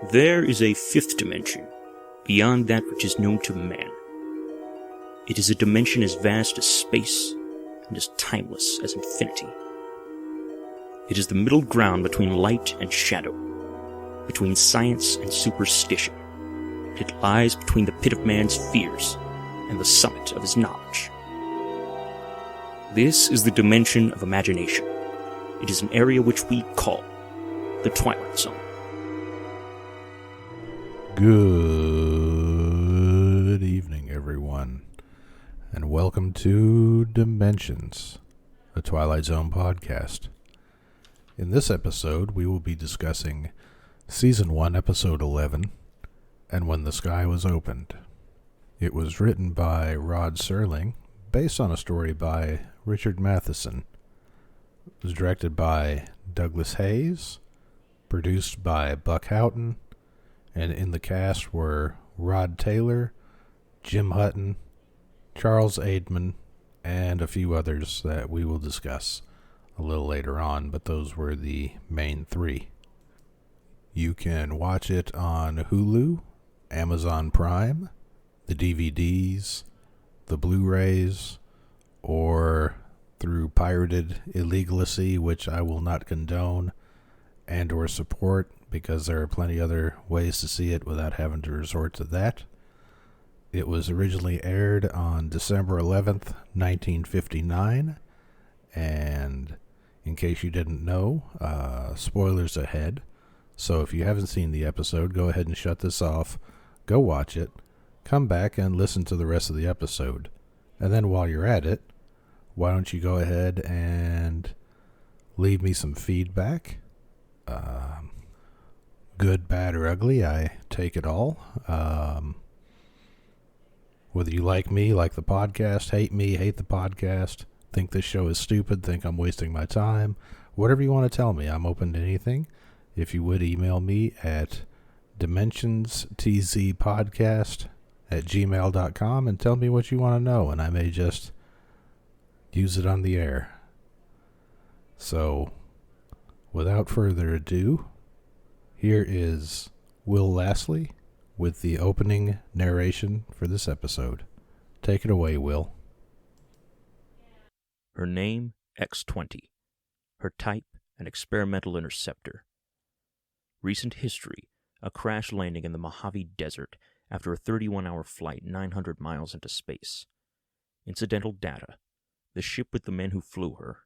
There is a fifth dimension, beyond that which is known to man. It is a dimension as vast as space and as timeless as infinity. It is the middle ground between light and shadow, between science and superstition. It lies between the pit of man's fears and the summit of his knowledge. This is the dimension of imagination. It is an area which we call the Twilight Zone. Good evening, everyone, and welcome to Dimensions, a Twilight Zone podcast. In this episode, we will be discussing Season 1, Episode 11, And When the Sky Was Opened. It was written by Rod Serling, based on a story by Richard Matheson. It was directed by Douglas Hayes, produced by Buck Houghton, and in the cast were Rod Taylor, Jim Hutton, Charles Aidman, and a few others that we will discuss a little later on, but those were the main three. You can watch it on Hulu, Amazon Prime, the DVDs, the Blu-rays, or through pirated illegalacy, which I will not condone and or support, because there are plenty other ways to see it without having to resort to that. It was originally aired on December 11th, 1959, and in case you didn't know, spoilers ahead. So if you haven't seen the episode, go ahead and shut this off, go watch it, come back and listen to the rest of the episode. And then while you're at it, why don't you go ahead and leave me some feedback? Good, bad, or ugly, I take it all. Whether you like me, like the podcast, hate me, hate the podcast, think this show is stupid, think I'm wasting my time, whatever you want to tell me, I'm open to anything. If you would, email me at DimensionsTZPodcast@gmail.com and tell me what you want to know, and I may just use it on the air. So, without further ado, here is Will Lastly with the opening narration for this episode. Take it away, Will. Her name, X-20. Her type, an experimental interceptor. Recent history, a crash landing in the Mojave Desert after a 31-hour flight 900 miles into space. Incidental data, the ship with the men who flew her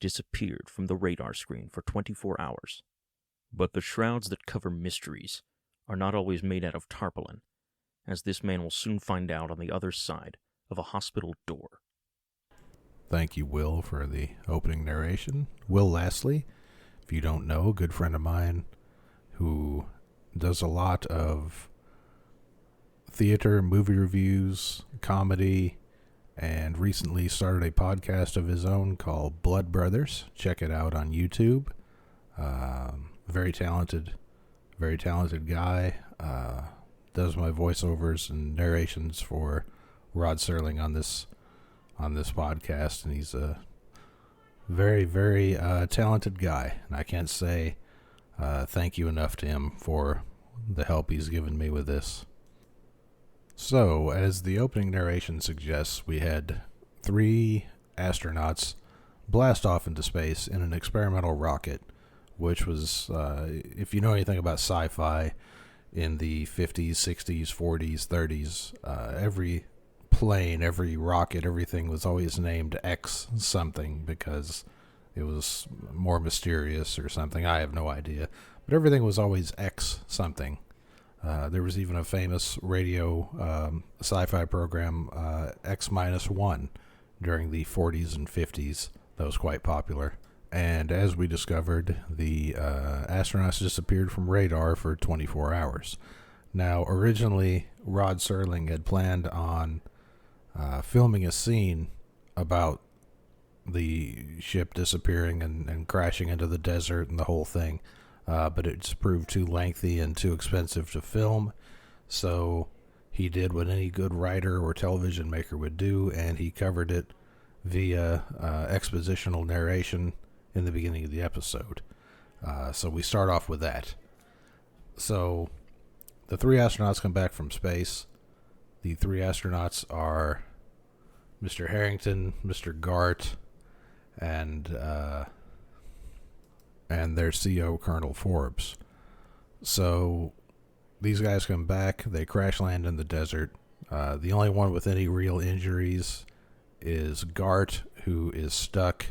disappeared from the radar screen for 24 hours. But the shrouds that cover mysteries are not always made out of tarpaulin, as this man will soon find out on the other side of a hospital door. Thank you, Will, for the opening narration. Will Lastly, if you don't know, a good friend of mine who does a lot of theater, movie reviews, comedy, and recently started a podcast of his own called Blood Brothers. Check it out on YouTube. Very talented guy. Does my voiceovers and narrations for Rod Serling on this podcast, and he's a very, very talented guy. And I can't say thank you enough to him for the help he's given me with this. So, as the opening narration suggests, we had 3 astronauts blast off into space in an experimental rocket, which was, if you know anything about sci-fi, in the 50s, 60s, 40s, 30s, every plane, every rocket, everything was always named X something because it was more mysterious or something. I have no idea. But everything was always X something. There was even a famous radio sci-fi program, X-1, during the 40s and 50s that was quite popular. And as we discovered, the astronauts disappeared from radar for 24 hours. Now, originally, Rod Serling had planned on filming a scene about the ship disappearing and crashing into the desert and the whole thing, but it's proved too lengthy and too expensive to film, so he did what any good writer or television maker would do, and he covered it via expositional narration in the beginning of the episode. So we start off with that. So the 3 astronauts come back from space. The 3 astronauts are Mr. Harrington, Mr. Gart, and their CO, Colonel Forbes. So these guys come back. They crash land in the desert. The only one with any real injuries is Gart, who is stuck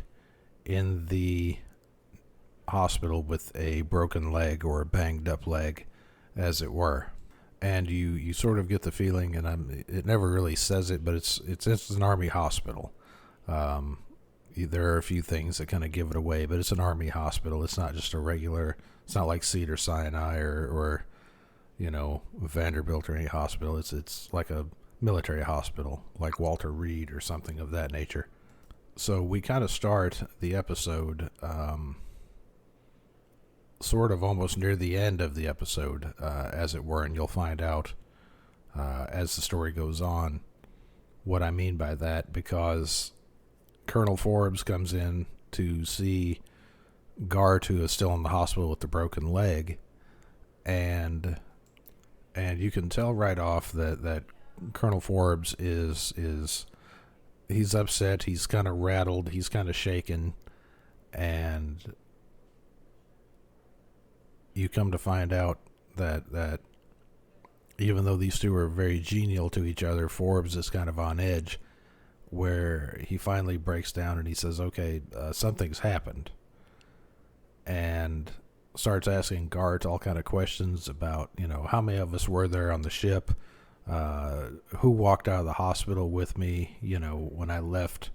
in the hospital with a broken leg, or a banged up leg, as it were. And you sort of get the feeling, and it never really says it, but it's an army hospital. There are a few things that kind of give it away, but it's an army hospital. It's not just a regular. It's not like Cedars-Sinai or Vanderbilt or any hospital. It's like a military hospital, like Walter Reed or something of that nature. So we kind of start the episode sort of almost near the end of the episode, as it were, and you'll find out as the story goes on what I mean by that, because Colonel Forbes comes in to see Gart, who is still in the hospital with the broken leg, and you can tell right off that Colonel Forbes is he's upset, he's kind of rattled, he's kind of shaken, and you come to find out that even though these two are very genial to each other, Forbes is kind of on edge, where he finally breaks down and he says, okay, something's happened, and starts asking Gart all kind of questions about, how many of us were there on the ship, who walked out of the hospital with me, when I left,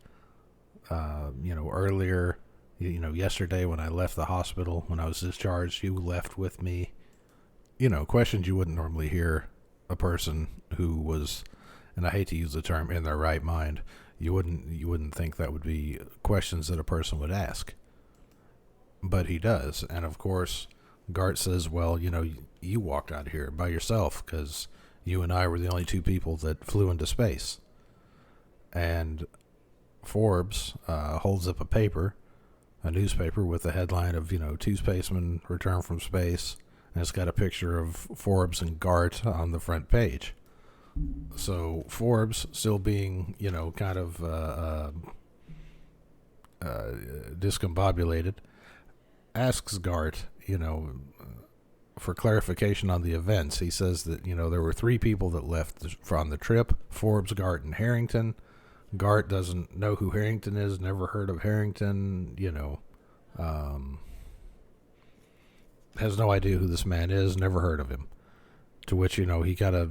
earlier, yesterday when I left the hospital, when I was discharged, you left with me. Questions you wouldn't normally hear a person who was, and I hate to use the term, in their right mind. You wouldn't think that would be questions that a person would ask. But he does. And of course, Gart says, well, you walked out of here by yourself because you and I were the only 2 people that flew into space. And Forbes holds up a newspaper with the headline of, 2 spacemen return from space. And it's got a picture of Forbes and Gart on the front page. So Forbes, still being, kind of discombobulated, asks Gart, for clarification on the events. He says that, there were 3 people that left on the trip: Forbes, Gart, and Harrington. Gart doesn't know who Harrington is, never heard of Harrington, has no idea who this man is, never heard of him. To which, he kind of,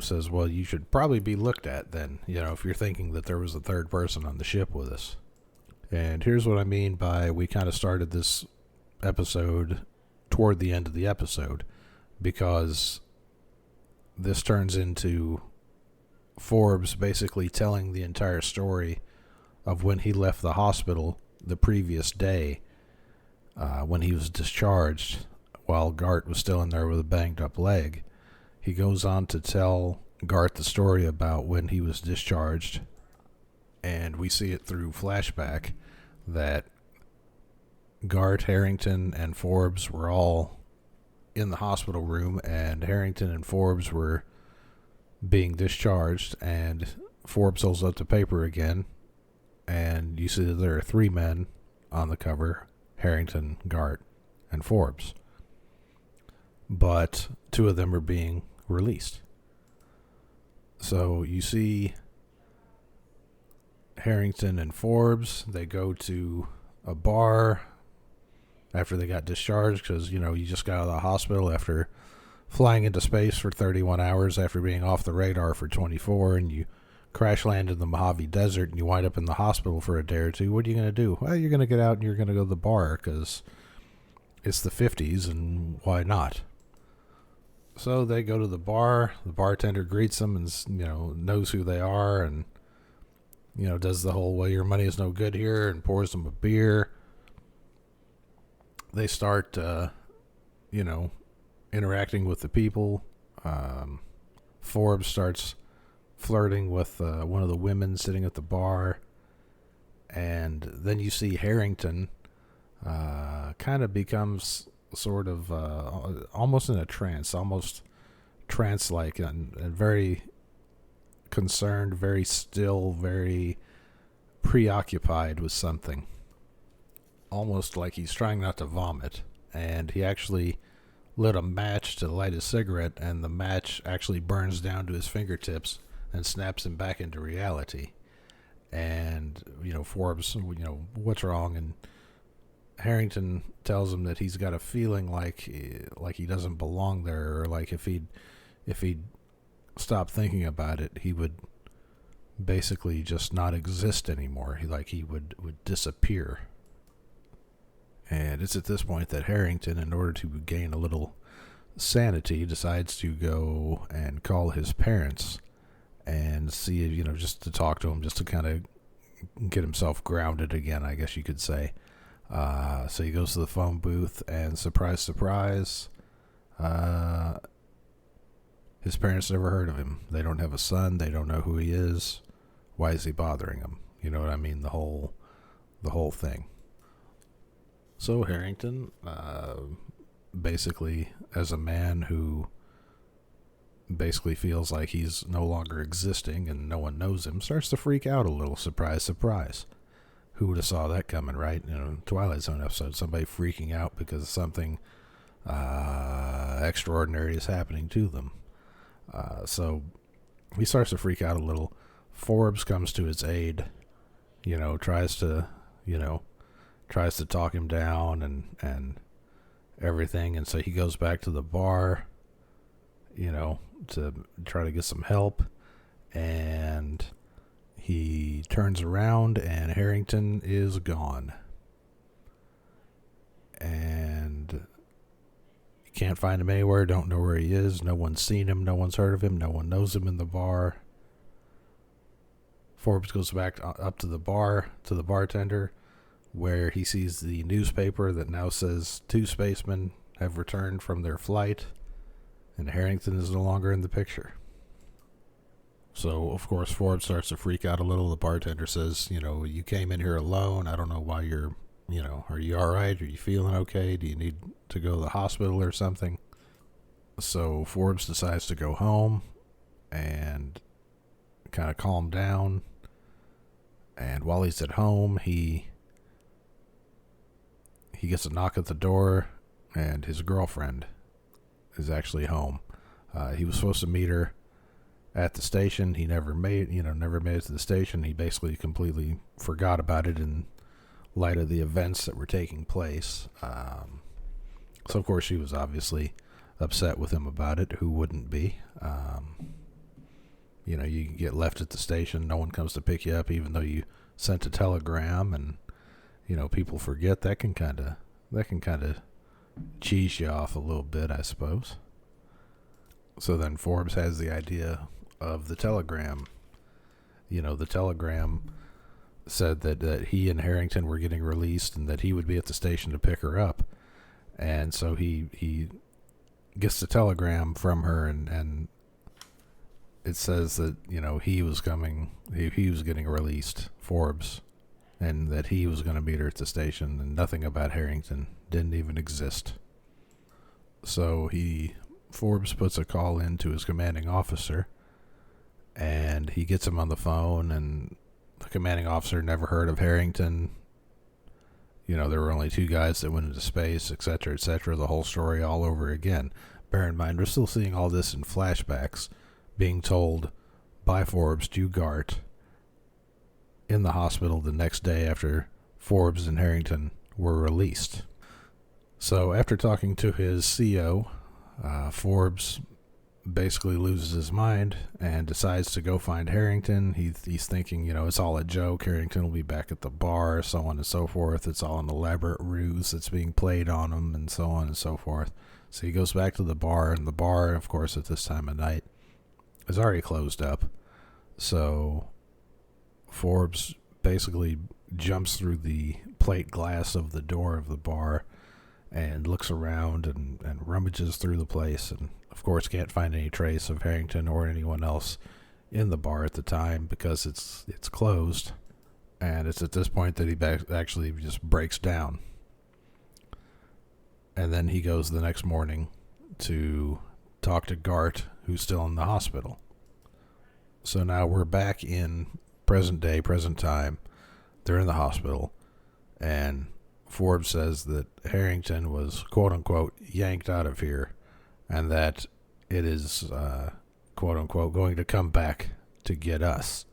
says, well, you should probably be looked at then, if you're thinking that there was a 3rd person on the ship with us. And here's what I mean by we kind of started this episode toward the end of the episode, because this turns into Forbes basically telling the entire story of when he left the hospital the previous day, when he was discharged, while Gart was still in there with a banged up leg. He goes on to tell Gart the story about when he was discharged, and we see it through flashback that Gart, Harrington, and Forbes were all in the hospital room, and Harrington and Forbes were being discharged, and Forbes holds up the paper again, and you see that there are 3 men on the cover: Harrington, Gart, and Forbes. But 2 of them are being released. So you see Harrington and Forbes, they go to a bar after they got discharged, because, you just got out of the hospital after flying into space for 31 hours after being off the radar for 24, and you crash land in the Mojave Desert, and you wind up in the hospital for a day or 2. What are you going to do? Well, you're going to get out and you're going to go to the bar, because it's the 50s, and why not? So they go to the bar. The bartender greets them and, knows who they are, and, does the whole, well, your money is no good here, and pours them a beer. They start, interacting with the people. Forbes starts flirting with one of the women sitting at the bar. And then you see Harrington kind of becomes sort of almost in a trance, almost trance-like, and very concerned, very still, very preoccupied with something. Almost like he's trying not to vomit. And he actually lit a match to light his cigarette, and the match actually burns down to his fingertips and snaps him back into reality. And, Forbes, what's wrong? And Harrington tells him that he's got a feeling like he doesn't belong there, or like if he'd stopped thinking about it, he would basically just not exist anymore. He would disappear. And it's at this point that Harrington, in order to gain a little sanity, decides to go and call his parents and see, just to talk to him, just to kind of get himself grounded again, I guess you could say. So he goes to the phone booth, and surprise, surprise, his parents never heard of him. They don't have a son. They don't know who he is. Why is he bothering them? You know what I mean? The whole thing. So Harrington, basically, as a man who basically feels like he's no longer existing and no one knows him, starts to freak out a little. Surprise, surprise. Who would have saw that coming, right? Twilight Zone episode, somebody freaking out because something extraordinary is happening to them. So he starts to freak out a little. Forbes comes to his aid, tries to talk him down and everything. And so he goes back to the bar, to try to get some help. And he turns around, and Harrington is gone. And you can't find him anywhere, don't know where he is. No one's seen him, no one's heard of him, no one knows him in the bar. Forbes goes back up to the bar, to the bartender, where he sees the newspaper that now says 2 spacemen have returned from their flight, and Harrington is no longer in the picture. So, of course, Forbes starts to freak out a little. The bartender says, you came in here alone. I don't know why you're, are you all right? Are you feeling okay? Do you need to go to the hospital or something? So Forbes decides to go home and kind of calm down. And while he's at home, he gets a knock at the door, and his girlfriend is actually home. He was supposed to meet her at the station. He never made it to the station. He basically completely forgot about it in light of the events that were taking place. So of course she was obviously upset with him about it. Who wouldn't be? You get left at the station. No one comes to pick you up, even though you sent a telegram, and people forget. That can kind of cheese you off a little bit, I suppose. So then Forbes has the idea of the telegram. The telegram said that he and Harrington were getting released, and that he would be at the station to pick her up. And so he gets the telegram from her, and it says that he was coming, he was getting released, Forbes, and that he was going to meet her at the station, and nothing about Harrington didn't even exist. So Forbes puts a call in to his commanding officer, and he gets him on the phone, and the commanding officer never heard of Harrington. There were only 2 guys that went into space, etc., etc., the whole story all over again. Bear in mind, we're still seeing all this in flashbacks, being told by Forbes to Gart in the hospital the next day after Forbes and Harrington were released. So after talking to his CO, Forbes basically loses his mind and decides to go find Harrington. He's thinking, it's all a joke. Harrington will be back at the bar, so on and so forth. It's all an elaborate ruse that's being played on him, and so on and so forth. So he goes back to the bar, and the bar, of course, at this time of night is already closed up. So Forbes basically jumps through the plate glass of the door of the bar and looks around and rummages through the place, and of course can't find any trace of Harrington or anyone else in the bar at the time because it's closed. And it's at this point that he actually just breaks down. And then he goes the next morning to talk to Gart, who's still in the hospital. So now we're back in present day, present time. They're in the hospital, and Forbes says that Harrington was, quote-unquote, yanked out of here, and that it is, quote-unquote, going to come back to get us.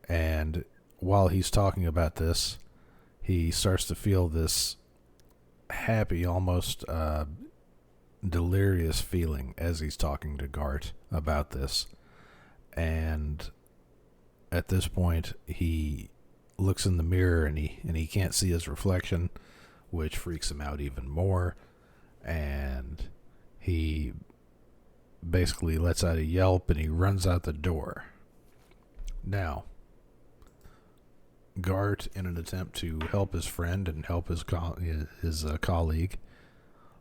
And while he's talking about this, he starts to feel this happy, almost delirious feeling as he's talking to Gart about this. And at this point, he looks in the mirror and he can't see his reflection, which freaks him out even more. And he basically lets out a yelp and he runs out the door. Now, Gart, in an attempt to help his friend and help his colleague,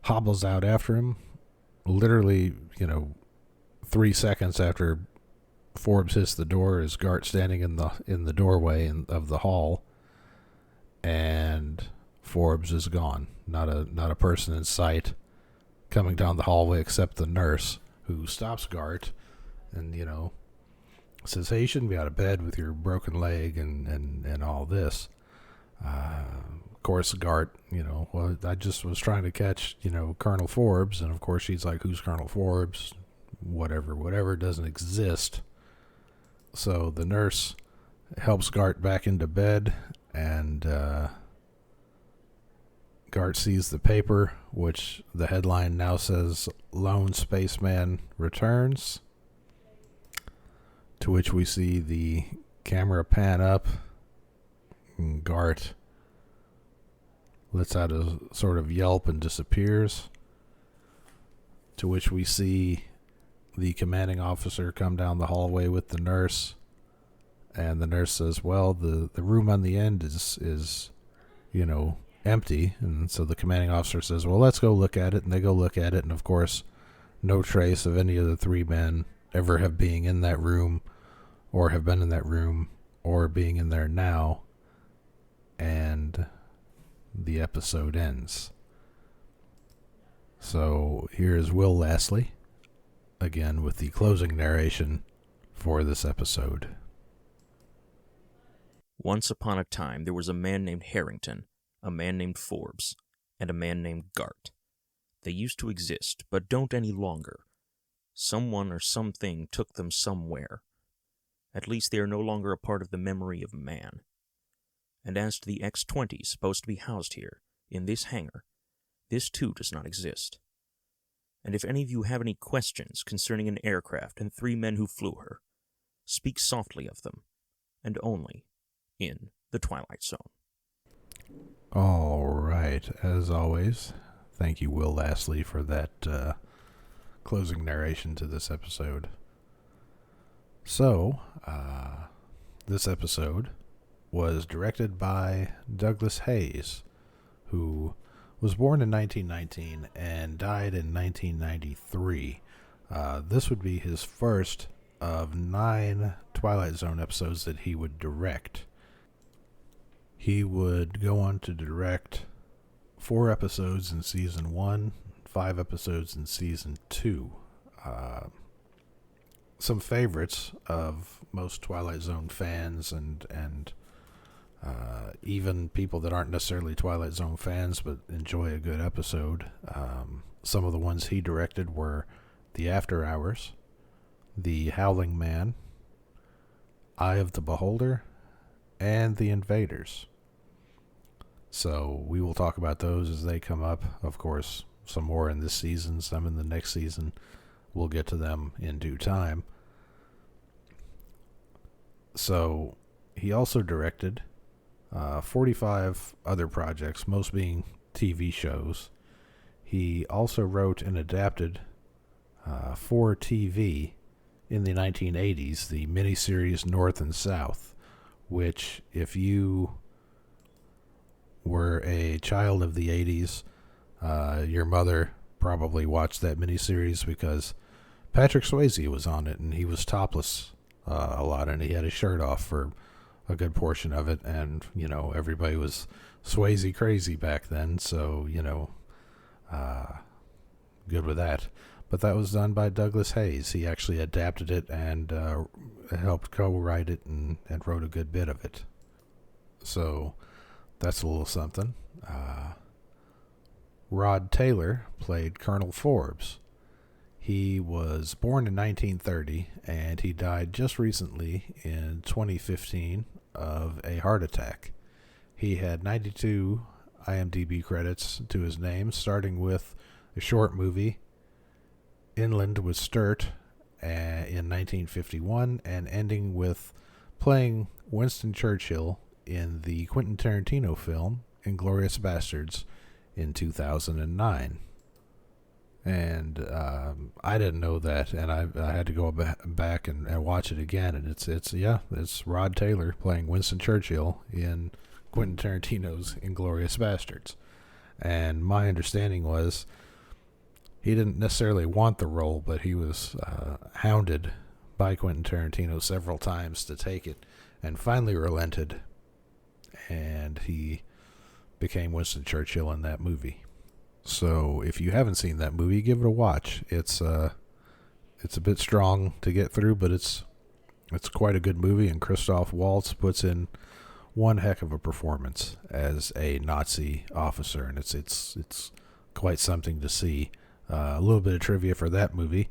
hobbles out after him. Literally, 3 seconds after Forbes hits the door, is Gart standing in the doorway of the hall, and Forbes is gone. Not a person in sight coming down the hallway except the nurse, who stops Gart and says, "Hey, you shouldn't be out of bed with your broken leg and all this." Of course, Gart, well, I just was trying to catch, Colonel Forbes. And of course she's like, "Who's Colonel Forbes?" Whatever doesn't exist. So the nurse helps Gart back into bed, and Gart sees the paper, which the headline now says, "Lone Spaceman Returns." To which we see the camera pan up, and Gart lets out a sort of yelp and disappears. To which we see the commanding officer come down the hallway with the nurse, and the nurse says, "Well, the room on the end is empty." And so the commanding officer says, "Well, let's go look at it." And they go look at it, and of course, no trace of any of the three men ever have being in that room, or have been in that room, or being in there now. And the episode ends. So here's Will Lastly, again with the closing narration for this episode. Once upon a time, there was a man named Harrington, a man named Forbes, and a man named Gart. They used to exist, but don't any longer. Someone or something took them somewhere. At least they are no longer a part of the memory of man. And as to the X-20 supposed to be housed here, in this hangar, this too does not exist. And if any of you have any questions concerning an aircraft and 3 men who flew her, speak softly of them, and only in the Twilight Zone. All right, as always, thank you, Will Lastly, for that closing narration to this episode. So, this episode was directed by Douglas Hayes, who was born in 1919 and died in 1993. This would be his first of 9 Twilight Zone episodes that he would direct. He would go on to direct 4 episodes in Season 1, 5 episodes in Season 2. Some favorites of most Twilight Zone fans and even people that aren't necessarily Twilight Zone fans but enjoy a good episode. Some of the ones he directed were The After Hours, The Howling Man, Eye of the Beholder, and The Invaders. So we will talk about those as they come up. Of course, some more in this season, some in the next season. We'll get to them in due time. So he also directed 45 other projects, most being TV shows. He also wrote and adapted for TV in the 1980s, the miniseries North and South, which, if you were a child of the 80s, your mother probably watched that miniseries because Patrick Swayze was on it, and he was topless a lot, and he had his shirt off for a good portion of it, and everybody was Swayze crazy back then, so good with that. But that was done by Douglas Hayes. He actually adapted it and helped co-write it and wrote a good bit of it. So that's a little something. Rod Taylor played Colonel Forbes. He was born in 1930, and he died just recently in 2015 of a heart attack. He had 92 IMDb credits to his name, starting with a short movie, Inland with Sturt, in 1951, and ending with playing Winston Churchill in the Quentin Tarantino film Inglourious Basterds in 2009. And I didn't know that, and I had to go back and watch it again, and it's Rod Taylor playing Winston Churchill in Quentin Tarantino's Inglourious Basterds. And my understanding was he didn't necessarily want the role, but he was hounded by Quentin Tarantino several times to take it, and finally relented, and he became Winston Churchill in that movie. So if you haven't seen that movie, give it a watch. It's a bit strong to get through, but it's quite a good movie, and Christoph Waltz puts in one heck of a performance as a Nazi officer, and it's quite something to see. A little bit of trivia for that movie.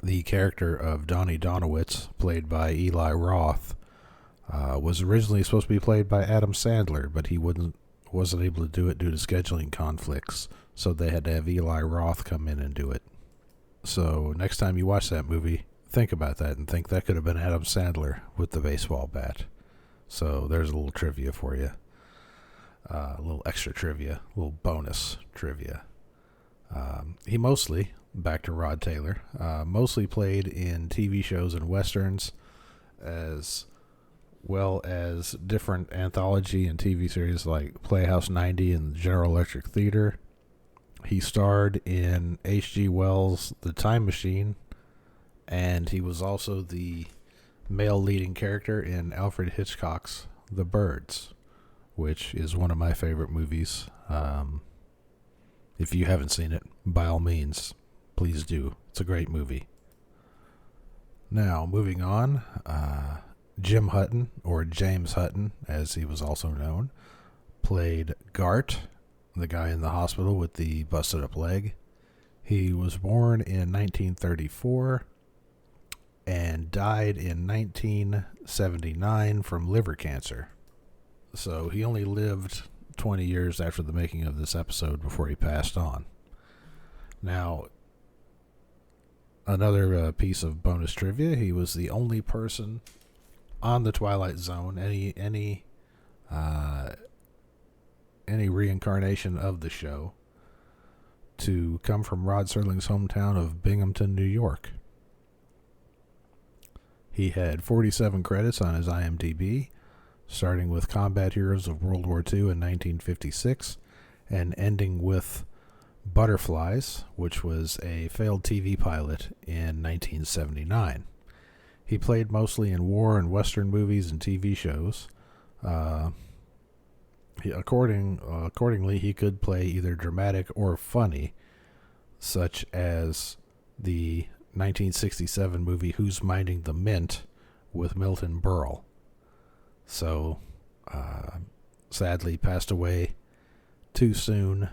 The character of Donnie Donowitz, played by Eli Roth, was originally supposed to be played by Adam Sandler, but he wasn't able to do it due to scheduling conflicts, so they had to have Eli Roth come in and do it. So next time you watch that movie, think about that and think that could have been Adam Sandler with the baseball bat. So there's a little trivia for you. A little extra trivia, a little bonus trivia. He mostly, back to Rod Taylor, mostly played in TV shows and westerns, as well as different anthology and TV series like Playhouse 90 and General Electric Theater. He starred in H.G. Wells' The Time Machine, and he was also the male leading character in Alfred Hitchcock's The Birds, which is one of my favorite movies. If you haven't seen it, by all means, please do. It's a great movie. Now, moving on, Jim Hutton, or James Hutton, as he was also known, played Gart, the guy in the hospital with the busted up leg. He was born in 1934 and died in 1979 from liver cancer. So he only lived 20 years after the making of this episode before he passed on. Now, another piece of bonus trivia, he was the only person on the Twilight Zone, any reincarnation of the show, to come from Rod Serling's hometown of Binghamton, New York. He had 47 credits on his IMDb, starting with Combat Heroes of World War II in 1956, and ending with Butterflies, which was a failed TV pilot in 1979. He played mostly in war and western movies and TV shows. Accordingly, he could play either dramatic or funny, such as the 1967 movie Who's Minding the Mint with Milton Berle. So, sadly passed away too soon,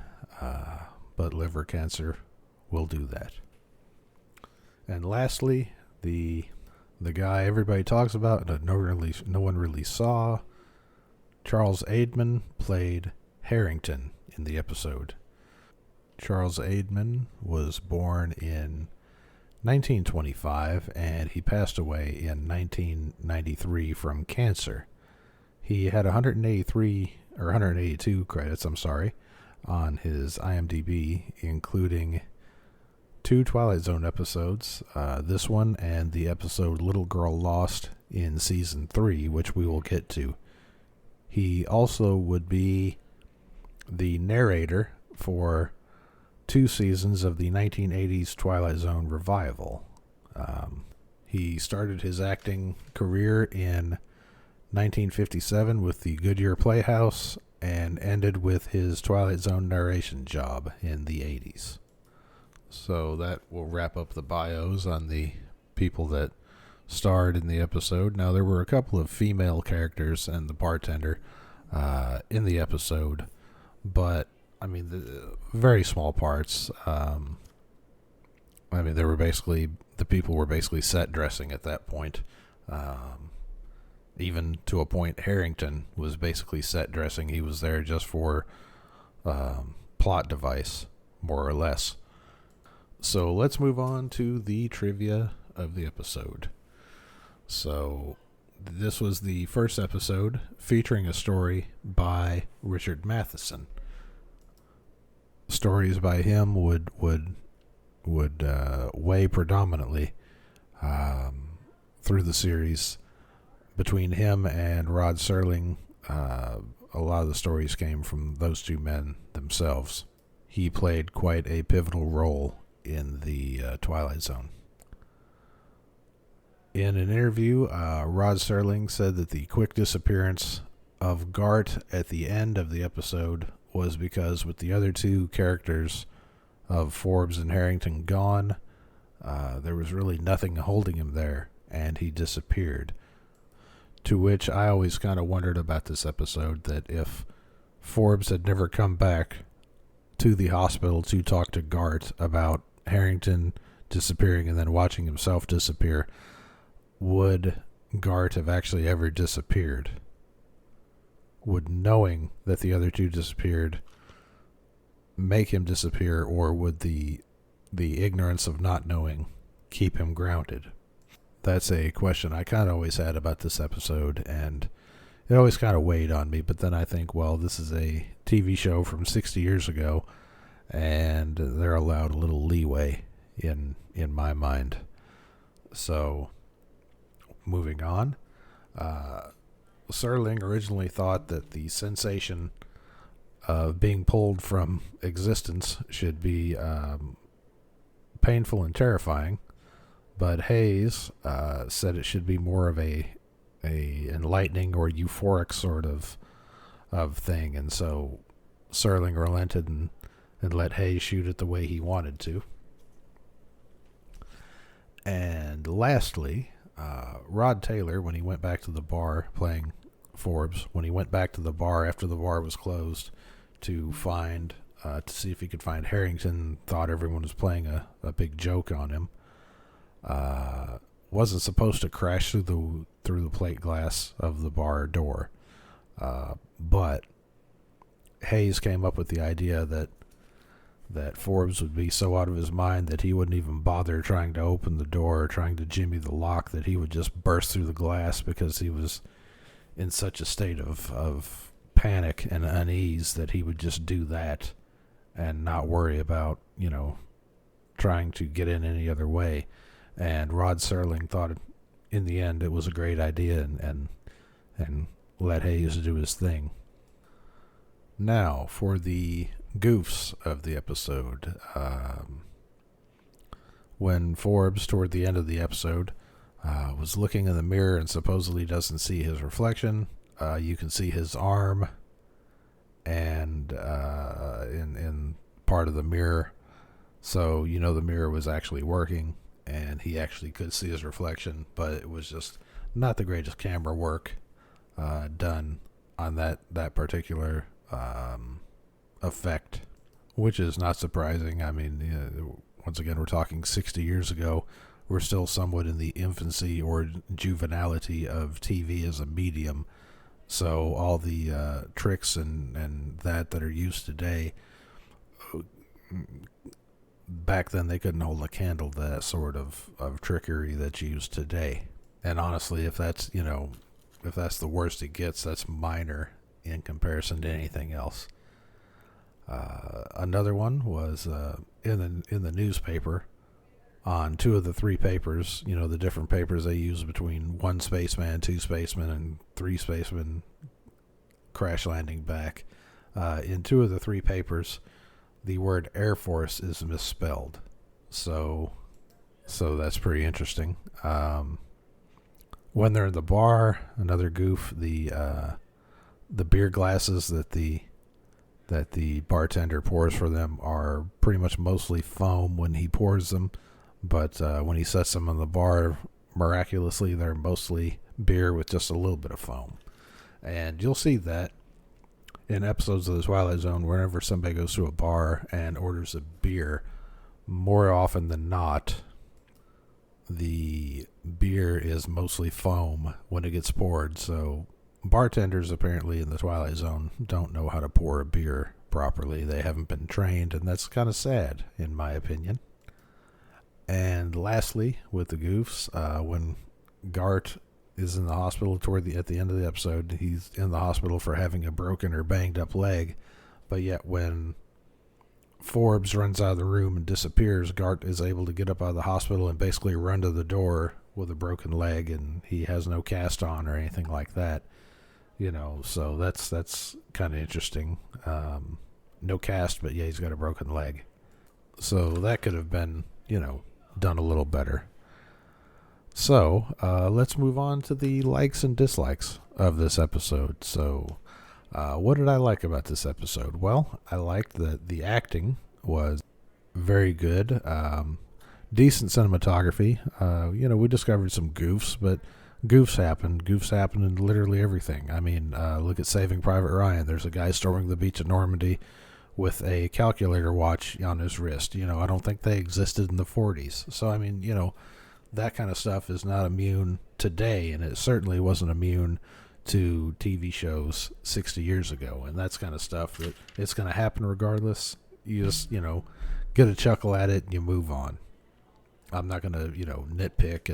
but liver cancer will do that. And lastly, the guy everybody talks about and no one really saw, Charles Aidman, played Harrington in the episode. Charles Aidman was born in 1925, and he passed away in 1993 from cancer. He had 182 credits, on his IMDb, including 2 Twilight Zone episodes, this one and the episode Little Girl Lost in Season 3, which we will get to. He also would be the narrator for 2 seasons of the 1980s Twilight Zone revival. He started his acting career in 1957 with the Goodyear Playhouse and ended with his Twilight Zone narration job in the 80s. So that will wrap up the bios on the people that starred in the episode. Now, there were a couple of female characters and the bartender in the episode, but I mean, very small parts. I mean, they were basically, the people were basically set dressing at that point. Even to a point, Harrington was basically set dressing. He was there just for plot device, more or less. So let's move on to the trivia of the episode. So this was the first episode featuring a story by Richard Matheson. Stories by him would weigh predominantly through the series. Between him and Rod Serling, a lot of the stories came from those two men themselves. He played quite a pivotal role in the Twilight Zone. In an interview, Rod Serling said that the quick disappearance of Gart at the end of the episode was because with the other two characters of Forbes and Harrington gone, there was really nothing holding him there, and he disappeared. To which I always kind of wondered about this episode, that if Forbes had never come back to the hospital to talk to Gart about Harrington disappearing and then watching himself disappear, would Gart have actually ever disappeared? Would knowing that the other two disappeared make him disappear, or would the ignorance of not knowing keep him grounded? That's a question I kind of always had about this episode, and it always kind of weighed on me. But then I think, well, this is a TV show from 60 years ago, and they're allowed a little leeway in my mind. So, moving on. Serling originally thought that the sensation of being pulled from existence should be painful and terrifying, but Hayes said it should be more of a enlightening or euphoric sort of thing, and so Serling relented and let Hayes shoot it the way he wanted to. And lastly, Rod Taylor, when he went back to the bar playing Forbes, when he went back to the bar after the bar was closed to see if he could find Harrington, thought everyone was playing a big joke on him. Wasn't supposed to crash through the plate glass of the bar door, but Hayes came up with the idea that Forbes would be so out of his mind that he wouldn't even bother trying to open the door or trying to jimmy the lock, that he would just burst through the glass because he was in such a state of panic and unease that he would just do that and not worry about, trying to get in any other way. And Rod Serling thought in the end it was a great idea and let Hayes do his thing. Now, for the goofs of the episode. When Forbes, toward the end of the episode, was looking in the mirror and supposedly doesn't see his reflection, you can see his arm and in part of the mirror. So, the mirror was actually working and he actually could see his reflection, but it was just not the greatest camera work done on that particular effect, which is not surprising. I mean, once again, we're talking 60 years ago. We're still somewhat in the infancy or juvenility of TV as a medium. So all the tricks and that are used today, back then they couldn't hold a candle to that sort of trickery that's used today. And honestly, if that's the worst it gets, that's minor in comparison to anything else. Another one was in the newspaper, on two of the three papers, the different papers they use between one spaceman, two spacemen, and three spacemen crash landing back. In two of the three papers, the word Air Force is misspelled. So So that's pretty interesting. When they're in the bar, another goof, the beer glasses that the bartender pours for them are pretty much mostly foam when he pours them, but when he sets them on the bar, miraculously they're mostly beer with just a little bit of foam. And you'll see that in episodes of the Twilight Zone, whenever somebody goes to a bar and orders a beer, more often than not, the beer is mostly foam when it gets poured. So bartenders apparently in the Twilight Zone don't know how to pour a beer properly. They haven't been trained, and that's kind of sad, in my opinion. And lastly, with the goofs, when Gart is in the hospital at the end of the episode, he's in the hospital for having a broken or banged up leg, but yet when Forbes runs out of the room and disappears, Gart is able to get up out of the hospital and basically run to the door with a broken leg, and he has no cast on or anything like that. So that's kind of interesting. No cast, but yeah, he's got a broken leg. So that could have been, done a little better. So let's move on to the likes and dislikes of this episode. So what did I like about this episode? Well, I liked that the acting was very good. Decent cinematography. We discovered some goofs, but goofs happen. Goofs happen in literally everything. I mean, look at Saving Private Ryan. There's a guy storming the beach at Normandy with a calculator watch on his wrist. I don't think they existed in the 40s. So, I mean, that kind of stuff is not immune today, and it certainly wasn't immune to TV shows 60 years ago. And that's kind of stuff that it's going to happen regardless. You just, get a chuckle at it and you move on. I'm not going to, nitpick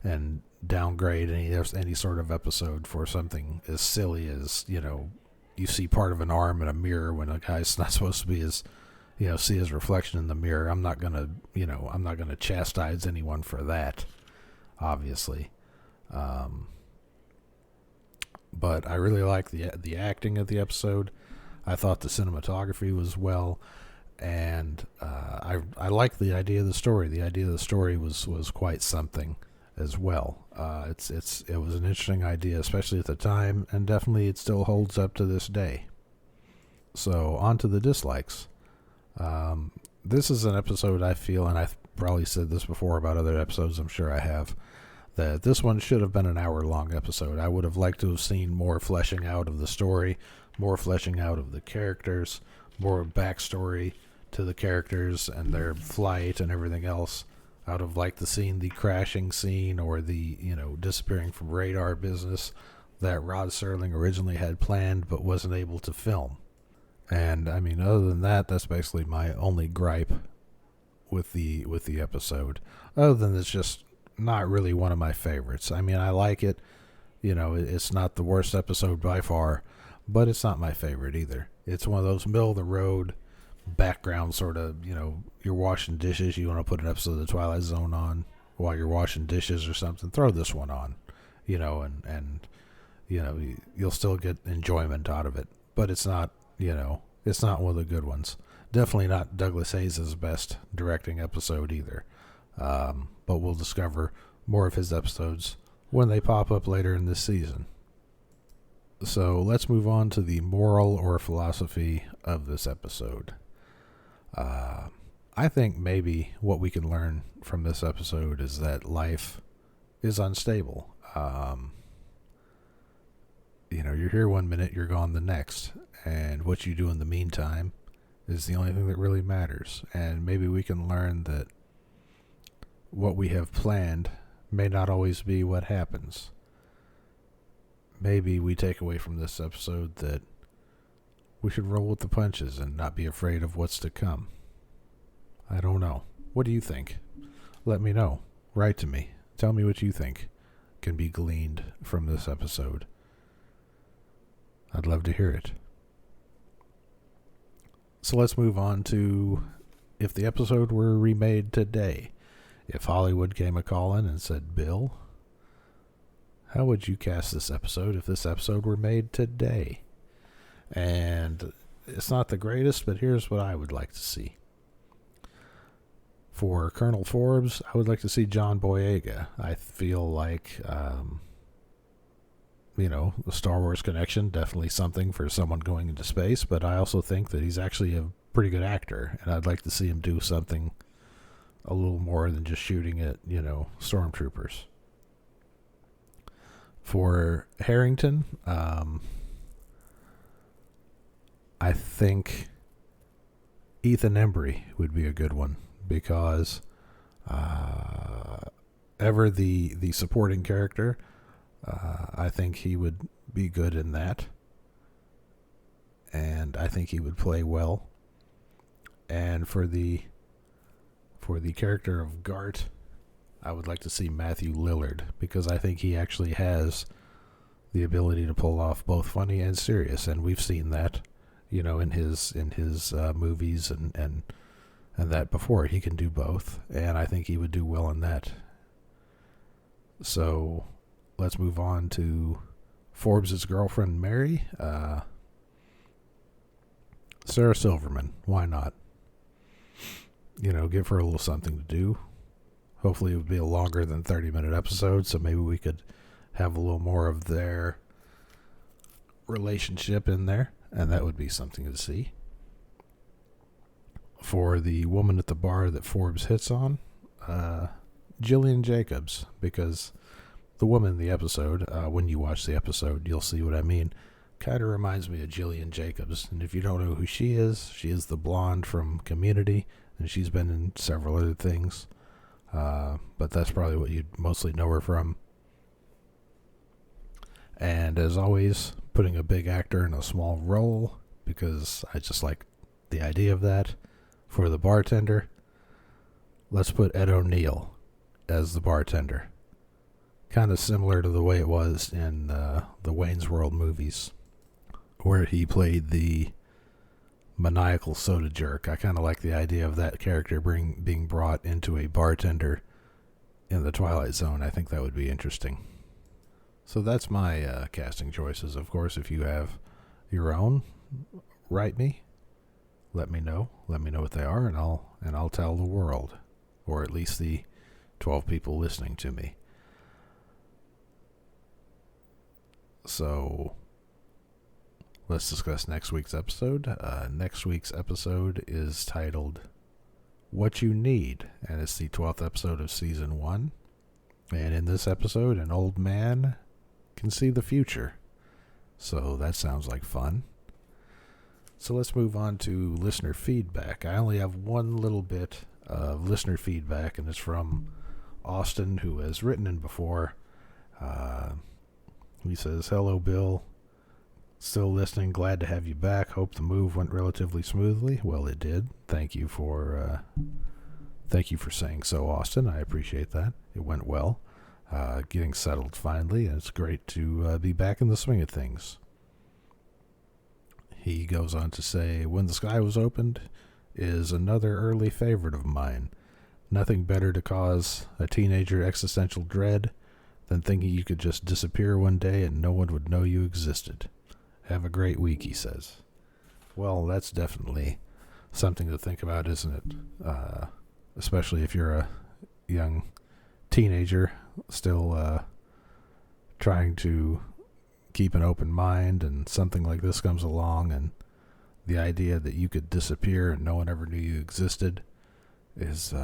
and downgrade any sort of episode for something as silly as, you see part of an arm in a mirror when a guy's not supposed to be see his reflection in the mirror. I'm not going to chastise anyone for that, obviously. But I really like the acting of the episode. I thought the cinematography was well, and I liked the idea of the story. The idea of the story was quite something as well. It was an interesting idea, especially at the time, and definitely it still holds up to this day. So on to the dislikes. This is an episode I feel, and I've probably said this before about other episodes, I'm sure I have, that this one should have been an hour-long episode. I would have liked to have seen more fleshing out of the story, more fleshing out of the characters, more backstory to the characters and their flight and everything else. I would have liked to seen the crashing scene or the, disappearing from radar business that Rod Serling originally had planned but wasn't able to film. And I mean, other than that, that's basically my only gripe with the episode. Other than it's just not really one of my favorites. I mean, I like it. It's not the worst episode by far, but it's not my favorite either. It's one of those middle of the road background sort of, you're washing dishes, you want to put an episode of the Twilight Zone on while you're washing dishes or something, throw this one on, and you'll still get enjoyment out of it. But it's not, it's not one of the good ones. Definitely not Douglas Hayes' best directing episode either. But we'll discover more of his episodes when they pop up later in this season. So let's move on to the moral or philosophy of this episode. I think maybe what we can learn from this episode is that life is unstable. You're here one minute, you're gone the next. And what you do in the meantime is the only thing that really matters. And maybe we can learn that what we have planned may not always be what happens. Maybe we take away from this episode that we should roll with the punches and not be afraid of what's to come. I don't know. What do you think? Let me know. Write to me. Tell me what you think can be gleaned from this episode. I'd love to hear it. So let's move on to if the episode were remade today. If Hollywood came a-calling and said, Bill, how would you cast this episode if this episode were made today? And it's not the greatest, but here's what I would like to see. For Colonel Forbes, I would like to see John Boyega. I feel like, the Star Wars connection, definitely something for someone going into space, but I also think that he's actually a pretty good actor, and I'd like to see him do something a little more than just shooting at, stormtroopers. For Harrington, I think Ethan Embry would be a good one, because ever the supporting character, I think he would be good in that, and I think he would play well. And for the character of Gart, I would like to see Matthew Lillard, because I think he actually has the ability to pull off both funny and serious, and we've seen that, in his movies and that before. He can do both, and I think he would do well in that. So let's move on to Forbes' girlfriend, Mary. Sarah Silverman, why not? Give her a little something to do. Hopefully it would be a longer than 30-minute episode, so maybe we could have a little more of their relationship in there, and that would be something to see. For the woman at the bar that Forbes hits on, Jillian Jacobs, because the woman in the episode, when you watch the episode, you'll see what I mean, kind of reminds me of Jillian Jacobs. And if you don't know who she is the blonde from Community, and she's been in several other things, but that's probably what you'd mostly know her from. And as always, putting a big actor in a small role, because I just like the idea of that. For the bartender, let's put Ed O'Neill as the bartender. Kind of similar to the way it was in the Wayne's World movies, where he played the maniacal soda jerk. I kind of like the idea of that character being brought into a bartender in the Twilight Zone. I think that would be interesting. So that's my casting choices. Of course, if you have your own, write me. Let me know. Let me know what they are, and I'll tell the world, or at least the 12 people listening to me. So let's discuss next week's episode. Next week's episode is titled What You Need, and it's the 12th episode of Season 1. And in this episode, an old man can see the future. So that sounds like fun. So let's move on to listener feedback. I only have one little bit of listener feedback, and it's from Austin, who has written in before. He says, "Hello, Bill. Still listening. Glad to have you back. Hope the move went relatively smoothly." Well, it did. Thank you for saying so, Austin. I appreciate that. It went well. Getting settled finally, and it's great to be back in the swing of things. He goes on to say, "When the Sky Was Opened is another early favorite of mine. Nothing better to cause a teenager existential dread than thinking you could just disappear one day and no one would know you existed. Have a great week," he says. Well, that's definitely something to think about, isn't it? Especially if you're a young teenager still trying to keep an open mind, and something like this comes along, and the idea that you could disappear and no one ever knew you existed is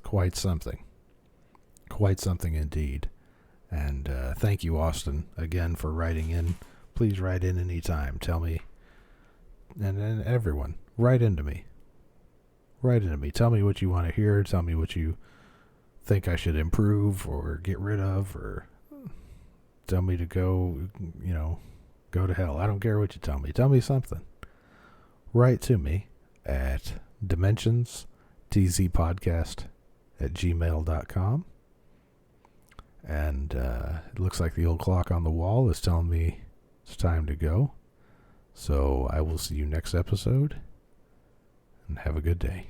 quite something. Quite something indeed. And thank you, Austin, again for writing in. Please write in anytime. Tell me, and everyone, write into me. Write into me. Tell me what you want to hear. Tell me what you think I should improve or get rid of, or tell me to go to hell. I don't care what you tell me. Tell me something. Write to me at DimensionsTZPodcast at gmail.com. And it looks like the old clock on the wall is telling me it's time to go. So I will see you next episode, and have a good day.